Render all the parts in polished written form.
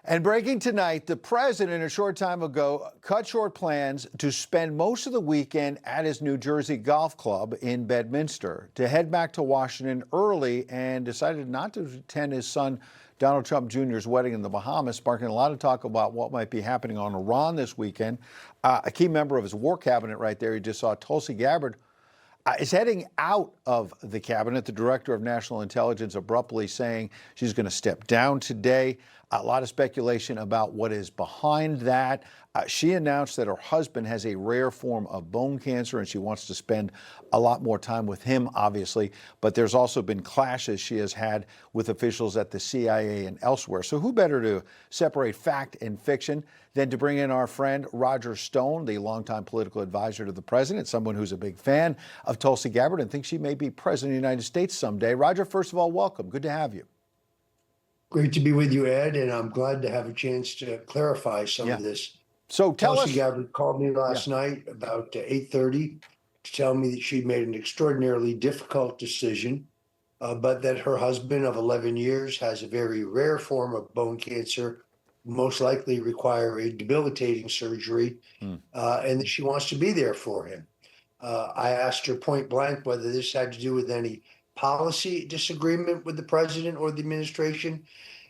And breaking tonight, the president a short time ago cut short plans to spend most of the weekend at his New Jersey golf club in Bedminster, to head back to Washington early, and decided not to attend his son Donald Trump Jr.'s wedding in the Bahamas, sparking a lot of talk about what might be happening on Iran this weekend. A key member of his war cabinet right there, you just saw, Tulsi Gabbard, is heading out of the cabinet. The director of national intelligence abruptly saying she's going to step down today. A lot of speculation about what is behind that. She announced that her husband has a rare form of bone cancer and she wants to spend a lot more time with him, obviously. But there's also been clashes she has had with officials at the CIA and elsewhere. So who better to separate fact and fiction than to bring in our friend Roger Stone, the longtime political advisor to the president, someone who's a big fan of Tulsi Gabbard and thinks she may be president of the United States someday. Roger, first of all, welcome. Good to have you. Great to be with you, Ed, and I'm glad to have a chance to clarify some of this. So Tulsi Gabbard called me last night about 8:30 to tell me that she'd made an extraordinarily difficult decision, but that her husband of 11 years has a very rare form of bone cancer, most likely require a debilitating surgery, and that she wants to be there for him. I asked her point blank whether this had to do with any policy disagreement with the president or the administration.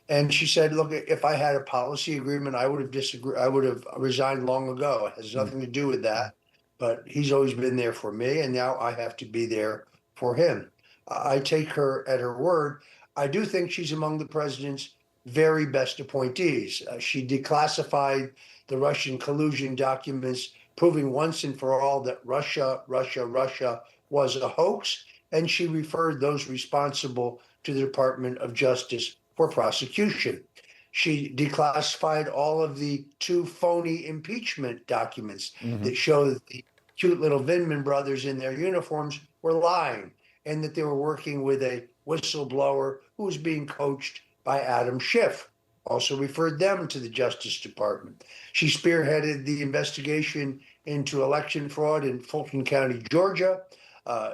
And she said, look, if I had a policy agreement, I would have resigned long ago. It has nothing to do with that. But he's always been there for me, and now I have to be there for him. I take her at her word. I do think she's among the president's very best appointees. She declassified the Russian collusion documents, proving once and for all that Russia was a hoax. And she referred those responsible to the Department of Justice for prosecution. She declassified all of the two phony impeachment documents that show that the cute little Vindman brothers in their uniforms were lying and that they were working with a whistleblower who was being coached by Adam Schiff. Also referred them to the Justice Department. She spearheaded the investigation into election fraud in Fulton County, Georgia.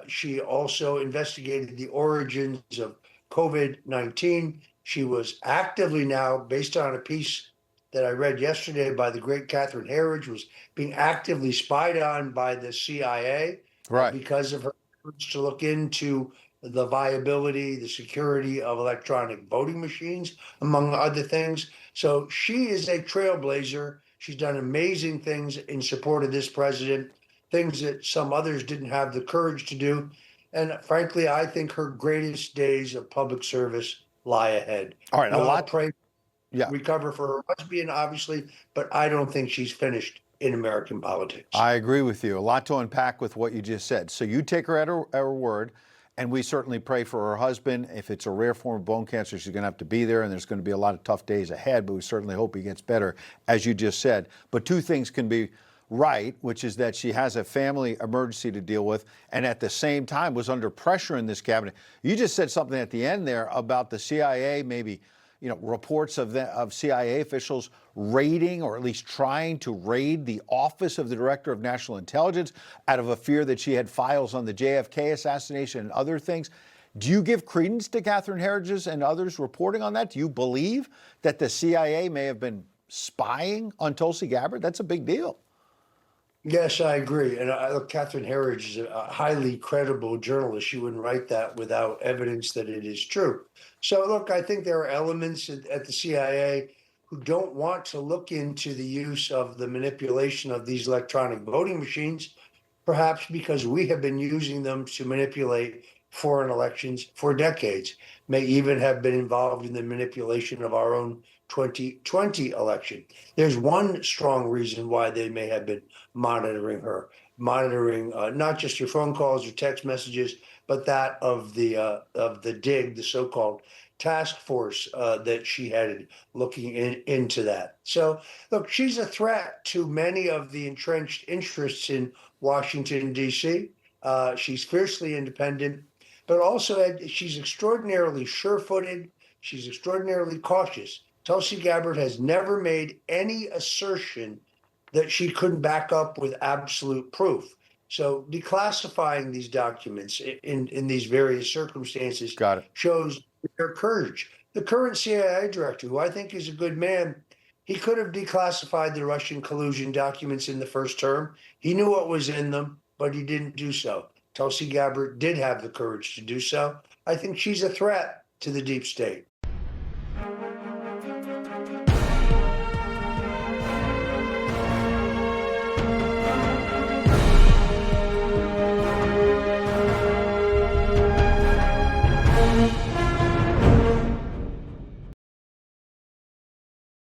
She also investigated the origins of COVID-19. She was actively now, based on a piece that I read yesterday by the great Catherine Herridge, was being actively spied on by the CIA because of her efforts to look into the viability, the security of electronic voting machines, among other things. So she is a trailblazer. She's done amazing things in support of this president, things that some others didn't have the courage to do. And frankly, I think her greatest days of public service lie ahead. All right, I'll pray recover for her husband, obviously, but I don't think she's finished in American politics. I agree with you. A lot to unpack with what you just said. So you take her at her word, and we certainly pray for her husband. If it's a rare form of bone cancer, she's going to have to be there, and there's going to be a lot of tough days ahead, but we certainly hope he gets better, as you just said. But two things can be right, which is that she has a family emergency to deal with, and at the same time was under pressure in this cabinet. You just said something at the end there about the CIA, maybe, reports of CIA officials raiding, or at least trying to raid, the office of the Director of National Intelligence out of a fear that she had files on the JFK assassination and other things. Do you give credence to Catherine Herridge's and others reporting on that? Do you believe that the CIA may have been spying on Tulsi Gabbard? That's a big deal. Yes, I agree. And look, Catherine Herridge is a highly credible journalist. She wouldn't write that without evidence that it is true. So, look, I think there are elements at the CIA who don't want to look into the use of the manipulation of these electronic voting machines, perhaps because we have been using them to manipulate foreign elections for decades, may even have been involved in the manipulation of our own 2020 election. There's one strong reason why they may have been monitoring her, not just her phone calls or text messages, but that of the DIG, the so-called task force that she headed, looking into that. So, look, she's a threat to many of the entrenched interests in Washington, D.C. She's fiercely independent, but also she's extraordinarily sure-footed. She's extraordinarily cautious. Tulsi Gabbard has never made any assertion that she couldn't back up with absolute proof. So declassifying these documents in these various circumstances shows their courage. The current CIA director, who I think is a good man, He could have declassified the Russian collusion documents in the first term. He knew what was in them, but he didn't do so. Tulsi Gabbard did have the courage to do so. I think she's a threat to the deep state.